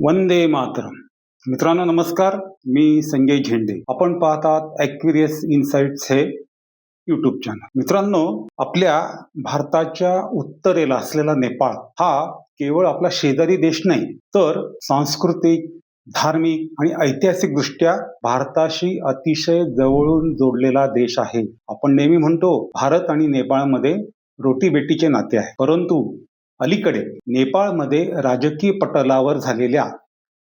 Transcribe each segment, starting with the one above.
वंदे मातरम. मित्रांनो नमस्कार. मी संजय झेंडे. आपण पाहतात ॲक्युरियस इन्साइट्स हे यूट्यूब चॅनल. मित्रांनो, आपल्या भारताच्या उत्तरेला असलेला नेपाळ हा केवळ आपला शेजारी देश नाही, तर सांस्कृतिक, धार्मिक आणि ऐतिहासिक दृष्ट्या भारताशी अतिशय जवळून जोडलेला देश आहे. आपण नेहमी म्हणतो भारत आणि नेपाळमध्ये रोटीबेटीचे नाते आहे. परंतु अलीकडे नेपाळमध्ये राजकीय पटलावर झालेल्या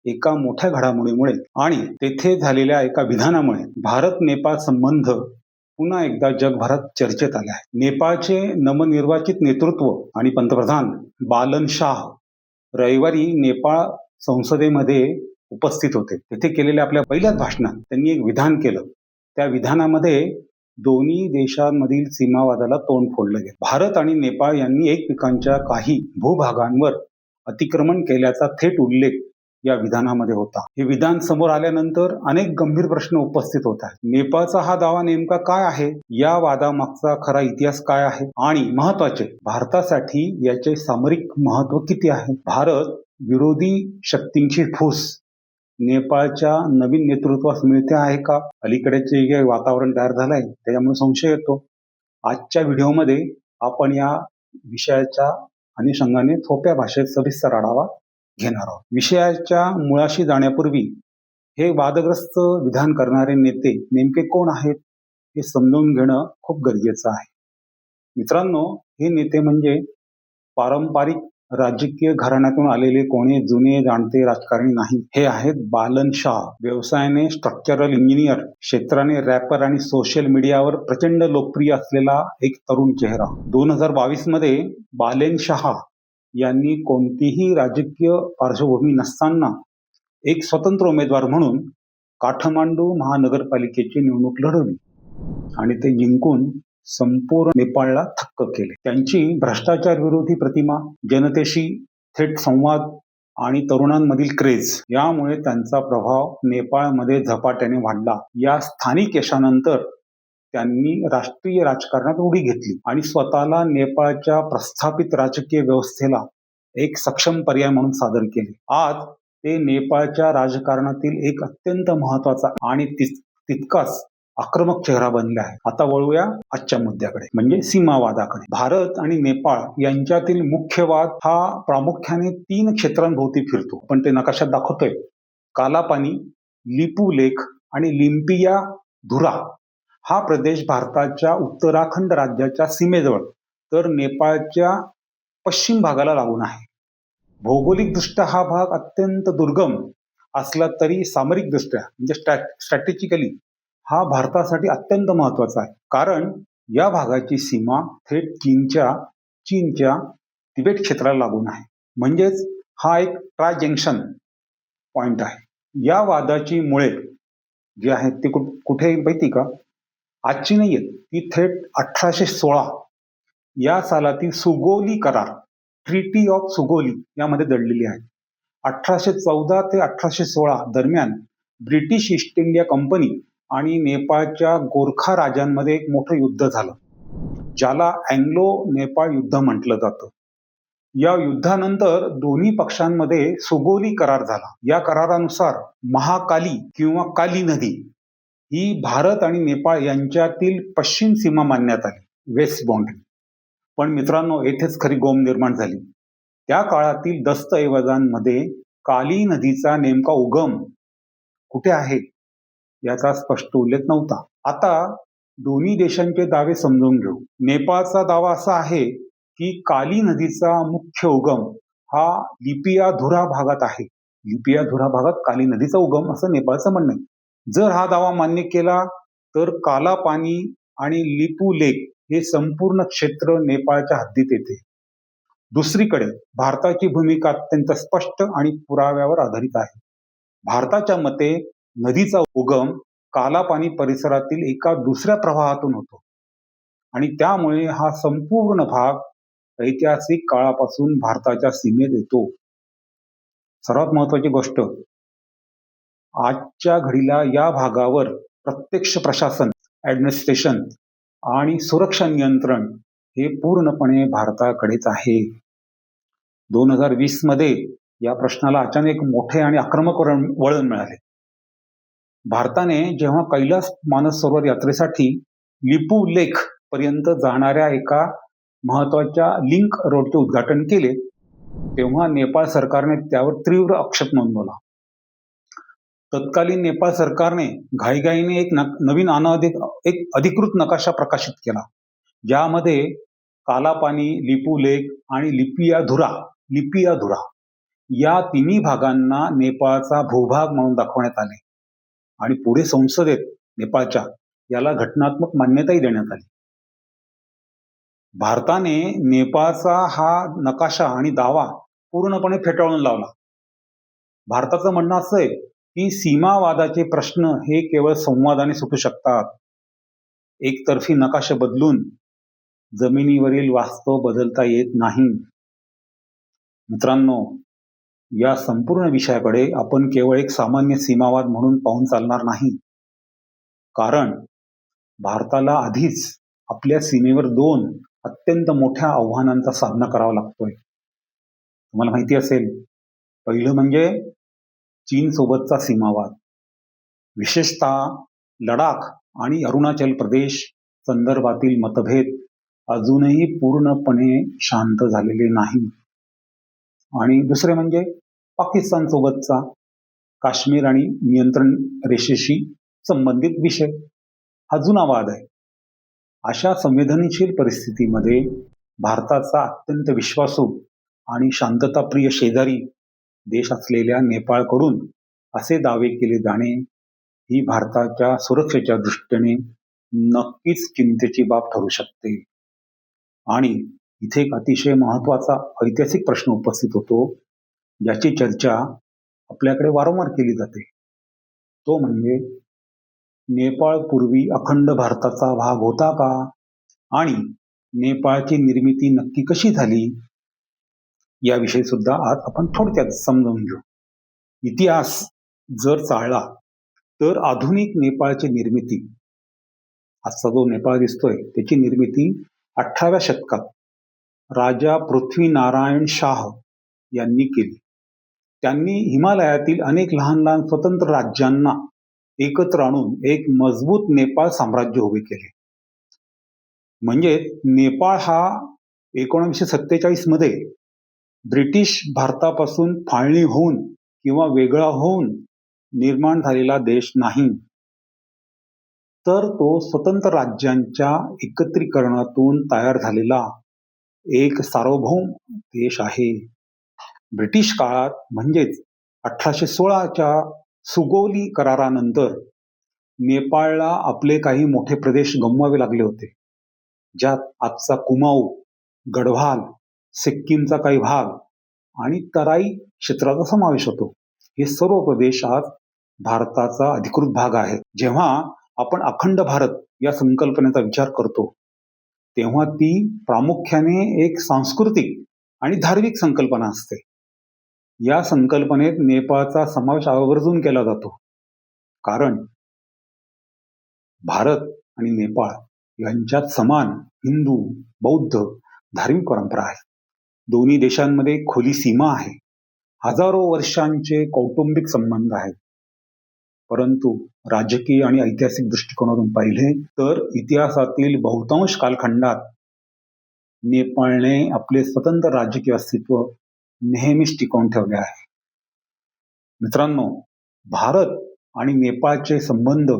एका मोठ्या घडामोडीमुळे आणि तेथे झालेल्या एका विधानामुळे भारत नेपाळ संबंध पुन्हा एकदा जगभरात चर्चेत आले आहे. नेपाळचे नवनिर्वाचित नेतृत्व आणि पंतप्रधान बालन शाह रविवारी नेपाळ संसदेमध्ये उपस्थित होते. तेथे केलेल्या आपल्या पहिल्याच भाषणात त्यांनी एक विधान केलं. त्या विधानामध्ये दोन्ही देशांमधील सीमावादाला तोंड फोडलं गेलं. भारत आणि नेपाळ यांनी एकमेकांच्या काही भूभागांवर अतिक्रमण केल्याचा थेट उल्लेख या विधानामध्ये होता. हे विधान समोर आल्यानंतर अनेक गंभीर प्रश्न उपस्थित होत आहेत. नेपाळचा हा दावा नेमका काय आहे? या वादामागचा खरा इतिहास काय आहे? आणि महत्वाचे, भारतासाठी याचे सामरिक महत्व किती आहे? भारत विरोधी शक्तींची फूस नेपाळच्या नवीन नेतृत्वास मिळते आहे का? अलीकडेचे जे वातावरण तयार झालंय त्याच्यामुळे संशय येतो. आजच्या व्हिडिओमध्ये आपण या विषयाच्या अनुषंगाने सोप्या भाषेत सविस्तर आढावा घेणार आहोत. विषयाच्या मुळाशी जाण्यापूर्वी हे वादग्रस्त विधान करणारे नेते नेमके कोण आहेत हे समजून घेणं खूप गरजेचं आहे. मित्रांनो, हे नेते म्हणजे पारंपरिक राजकीय घराण्यातून आलेले कोणी जुने जाणते राजकारणी नाही. हे आहेत बालन शाह. व्यवसायाने स्ट्रक्चरल इंजिनियर, क्षेत्राने रॅपर आणि सोशल मीडियावर प्रचंड लोकप्रिय असलेला एक तरुण चेहरा. 2022 मध्ये बालेन शाह यांनी कोणतीही राजकीय पार्श्वभूमी नसताना एक स्वतंत्र उमेदवार म्हणून काठमांडू महानगरपालिकेची निवडणूक लढवली आणि ते जिंकून संपूर्ण नेपाळला थक्क केले. त्यांची भ्रष्टाचार विरोधी प्रतिमा, जनतेशी थेट संवाद आणि तरुणांमधील क्रेज यामुळे त्यांचा प्रभाव नेपाळमध्ये झपाट्याने वाढला. या स्थानिक यशानंतर त्यांनी राष्ट्रीय राजकारणात उडी घेतली आणि स्वतःला नेपाळच्या प्रस्थापित राजकीय व्यवस्थेला एक सक्षम पर्याय म्हणून सादर केले. आज ते नेपाळच्या राजकारणातील एक अत्यंत महत्वाचा आणि तितकाच आक्रमक चेहरा बनले आहे. आता वळूया आजच्या मुद्द्याकडे, म्हणजे सीमावादाकडे. भारत आणि नेपाळ यांच्यातील मुख्य वाद हा प्रामुख्याने 3 क्षेत्रांभोवती फिरतो. पण ते नकाशात दाखवतोय. कालापानी, लिपू लेक आणि लिम्पिया धुरा हा प्रदेश भारताच्या उत्तराखंड राज्याच्या सीमेजवळ तर नेपाळच्या पश्चिम भागाला लागून आहे. भौगोलिकदृष्ट्या हा भाग अत्यंत दुर्गम असला तरी सामरिकदृष्ट्या म्हणजे स्ट्रॅटेजिकली हा भारतासाठी अत्यंत महत्वाचा आहे. कारण या भागाची सीमा थेट चीनच्या तिबेट क्षेत्राला लागून आहे. म्हणजेच हा एक ट्राय जंक्शन पॉइंट आहे. या वादाची मुळे जी आहेत ती कुठे माहिती का? आजची नाही आहेत, ती थेट 1816 या सालातील सुगोली करार, ट्रीटी ऑफ सुगोली यामध्ये दडलेली आहे. 1814 ते 1816 दरम्यान ब्रिटिश ईस्ट इंडिया कंपनी आणि नेपाळच्या गोरखा राजांमध्ये एक मोठं युद्ध झालं, ज्याला अँग्लो नेपाळ युद्ध म्हटलं जातं. या युद्धानंतर दोन्ही पक्षांमध्ये सुगोली करार झाला. या करारानुसार महाकाली किंवा काली नदी ही भारत आणि नेपाळ यांच्यातील पश्चिम सीमा मानण्यात आली, वेस्ट बाउंड्री. पण मित्रांनो, येथेच खरी गोम निर्माण झाली. त्या काळातील दस्तऐवजांमध्ये काली नदीचा नेमका उगम कुठे आहे याचा स्पष्ट उल्लेख नव्हता. आता दोन्ही देशांचे दावे समजून घेऊ. नेपाळचा दावा असा आहे की काली नदीचा मुख्य उगम हा लिपियाधुरा भागात आहे. लिपियाधुरा भागात काली नदीचा उगम असं नेपाळचं म्हणणं आहे. जर हा दावा मान्य केला तर कालापानी आणि लिपू लेक हे संपूर्ण क्षेत्र नेपाळच्या हद्दीत येते. दुसरीकडे भारताची भूमिका अत्यंत स्पष्ट आणि पुराव्यावर आधारित आहे. भारताच्या मते नदीचा उगम कालापानी परिसरातील एका दुसऱ्या प्रवाहातून होतो आणि त्यामुळे हा संपूर्ण भाग ऐतिहासिक काळापासून भारताच्या सीमेत येतो. सर्वात महत्वाची गोष्ट, आजच्या घडीला या भागावर प्रत्यक्ष प्रशासन, ऍडमिनिस्ट्रेशन आणि सुरक्षा नियंत्रण हे पूर्णपणे भारताकडेच आहे. 2020 मध्ये या प्रश्नाला अचानक मोठे आणि आक्रमक वळण मिळाले. भारताने जेव्हा कैलास मानसरोवर यात्रेसाठी लिपू लेख पर्यंत जाणाऱ्या एका महत्वाच्या लिंक रोडचे उद्घाटन केले, तेव्हा नेपाळ सरकारने त्यावर तीव्र आक्षेप नोंदवला. तत्कालीन नेपाळ सरकारने घाईघाईने एक नवीन एक अधिकृत नकाशा प्रकाशित केला, ज्यामध्ये कालापानी, लिपू लेक आणि लिपियाधुरा या तिन्ही भागांना नेपाळचा भूभाग म्हणून दाखवण्यात आले आणि पुढे संसदेत नेपाळच्या याला घटनात्मक मान्यताही देण्यात आली. भारताने नेपाळचा हा नकाशा आणि दावा पूर्णपणे फेटाळून लावला. भारताचं म्हणणं असं आहे की सीमावादाचे प्रश्न हे केवळ संवादाने सुटू शकतात. एकतर्फी नकाशा बदलून जमिनीवरील वास्तव बदलता येत नाही. मित्रांनो, या संपूर्ण विषयाकडे आपण केवळ एक सामान्य सीमावाद म्हणून पाहून चालणार नाही, कारण भारताला आधीच आपल्या सीमेवर 2 अत्यंत मोठ्या आव्हानांचा सामना करावा लागतोय. तुम्हाला माहिती असेल, पहिलं म्हणजे चीन सोबतचा सीमावाद, विशेषतः लडाख आणि अरुणाचल प्रदेश संदर्भातील मतभेद अजूनही पूर्णपणे शांत झालेले नाही. आणि दुसरे म्हणजे पाकिस्तान सोबतचा काश्मीर आणि नियंत्रण रेषेशी संबंधित विषय, हा जुना वाद आहे. अशा संवेदनशील परिस्थितीमध्ये भारताचा अत्यंत विश्वासू आणि शांतताप्रिय शेजारी देश असलेल्या नेपाळकडून असे दावे केले जाणे ही भारताच्या सुरक्षेच्या दृष्टीने नक्कीच चिंतेची बाब ठरू शकते. आणि इथे एक अतिशय महत्वाचा ऐतिहासिक प्रश्न उपस्थित होतो, ज्याची चर्चा आपल्याकडे वारंवार केली जाते. तो म्हणजे नेपाळ पूर्वी अखंड भारताचा भाग होता का, आणि नेपाळची निर्मिती नक्की कशी झाली, याविषयी सुद्धा आज आपण थोडक्यात समजून घेऊ. इतिहास जर चाळला तर आधुनिक नेपाळची निर्मिती, आजचा जो नेपाळ दिसतोय त्याची निर्मिती 18व्या शतकात राजा पृथ्वीनारायण शाह यांनी केली. त्यांनी हिमालयातील अनेक लहान लहान स्वतंत्र राज्यांना एकत्र आणून एक मजबूत नेपाळ साम्राज्य उभे केले. म्हणजे नेपाळ हा 1947 मध्ये ब्रिटिश भारतापासून फाळणी होऊन किंवा वेगळा होऊन निर्माण झालेला देश नाही, तर तो स्वतंत्र राज्यांच्या एकत्रीकरणातून तयार झालेला एक सार्वभौम देश आहे. ब्रिटिश काळात म्हणजेच 1816च्या सुगोली करारानंतर नेपाळला आपले काही मोठे प्रदेश गमवावे लागले होते, ज्यात आजचा कुमाऊ, गढवाल, सिक्कीमचा काही भाग आणि तराई क्षेत्राचा समावेश होतो. हे सर्व प्रदेश आज भारताचा अधिकृत भाग आहेत. जेव्हा आपण अखंड भारत या संकल्पनेचा विचार करतो, तेव्हा ती प्रामुख्याने एक सांस्कृतिक आणि धार्मिक संकल्पना असते. या संकल्पनेत नेपाळचा समावेश आवर्जून केला जातो, कारण भारत आणि नेपाळ यांच्यात समान हिंदू, बौद्ध धार्मिक परंपरा आहे. दोन्ही देशांमध्ये खुली सीमा आहे. हजारो वर्षांचे कौटुंबिक संबंध आहेत. परंतु राजकीय आणि ऐतिहासिक दृष्टिकोनातून पाहिले तर इतिहासातील बहुतांश कालखंडात नेपाळने आपले स्वतंत्र राजकीय अस्तित्व नेहमीच टिकवून ठेवले आहे. मित्रांनो, भारत आणि नेपाळचे संबंध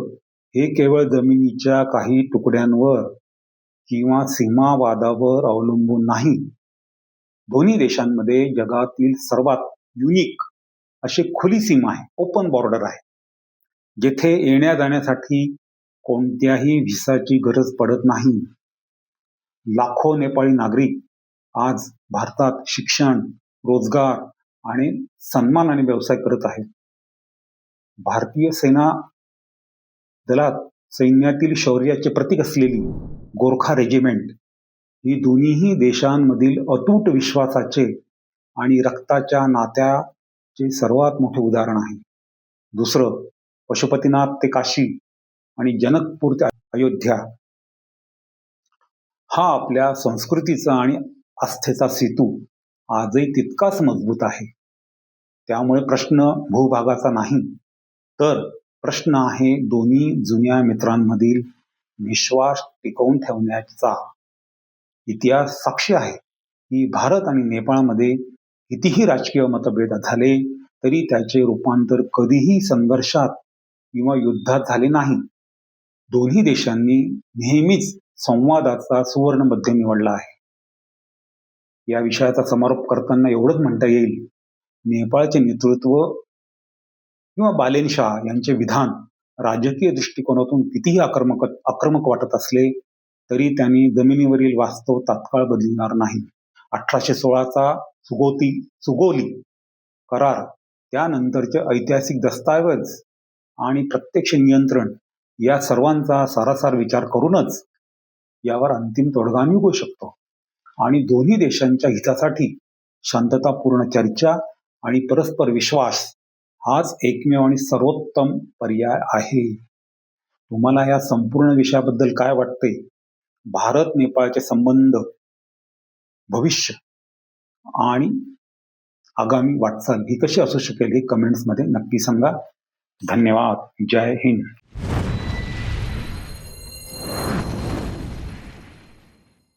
हे केवळ जमिनीच्या काही तुकड्यांवर किंवा सीमावादावर अवलंबून नाही. दोन्ही देशांमध्ये जगातील सर्वात युनिक अशी खुली सीमा आहे, ओपन बॉर्डर आहे, जेथे येण्या जाण्यासाठी कोणत्याही व्हिसाची गरज पडत नाही. लाखो नेपाळी नागरिक आज भारतात शिक्षण, रोजगार आणि सन्मानाने व्यवसाय करत आहेत. भारतीय सेना दलात सैन्यातील शौर्याचे प्रतीक असलेली गोरखा रेजिमेंट ही दोन्ही देशांमधील अतूट विश्वासाचे आणि रक्ताच्या नात्याचे सर्वात मोठे उदाहरण आहे. दुसरं, पशुपतीनाथ ते काशी आणि जनकपूर ते अयोध्या हा आपल्या संस्कृतीचा आणि आस्थेचा सेतू आजही तितकाच मजबूत आहे. त्यामुळे प्रश्न भूभागाचा नाही, तर प्रश्न आहे दोन्ही जुन्या मित्रांमधील विश्वास टिकवून ठेवण्याचा. इतिहास साक्षी आहे की भारत आणि नेपाळमध्ये कितीही राजकीय मतभेद झाले तरी त्याचे रूपांतर कधीही संघर्षात किंवा युद्धात झाले नाही. दोन्ही देशांनी नेहमीच संवादाचा सुवर्ण मध्य निवडला आहे. या विषयाचा समारोप करताना एवढंच म्हणता येईल, नेपाळचे नेतृत्व किंवा बालेन शाह यांचे विधान राजकीय दृष्टिकोनातून कितीही आक्रमक वाटत असले तरी त्यांनी जमिनीवरील वास्तव तात्काळ बदलणार नाही. 1816चा सुगोली करार, त्यानंतरचे ऐतिहासिक दस्तऐवज आणि प्रत्यक्ष नियंत्रण या सर्वांचा सारासार विचार करूनच यावर अंतिम तोडगा निघू शकतो. आणि दोन्ही देशांच्या हितासाठी शांततापूर्ण चर्चा आणि परस्पर विश्वास हाच एकमेव आणि सर्वोत्तम पर्याय आहे. तुम्हाला या संपूर्ण विषयाबद्दल काय वाटते? भारत नेपाळचे संबंध, भविष्य आणि आगामी वाटचाल ही कशी असू शकेल हे कमेंट्समध्ये नक्की सांगा. धन्यवाद. जय हिंद.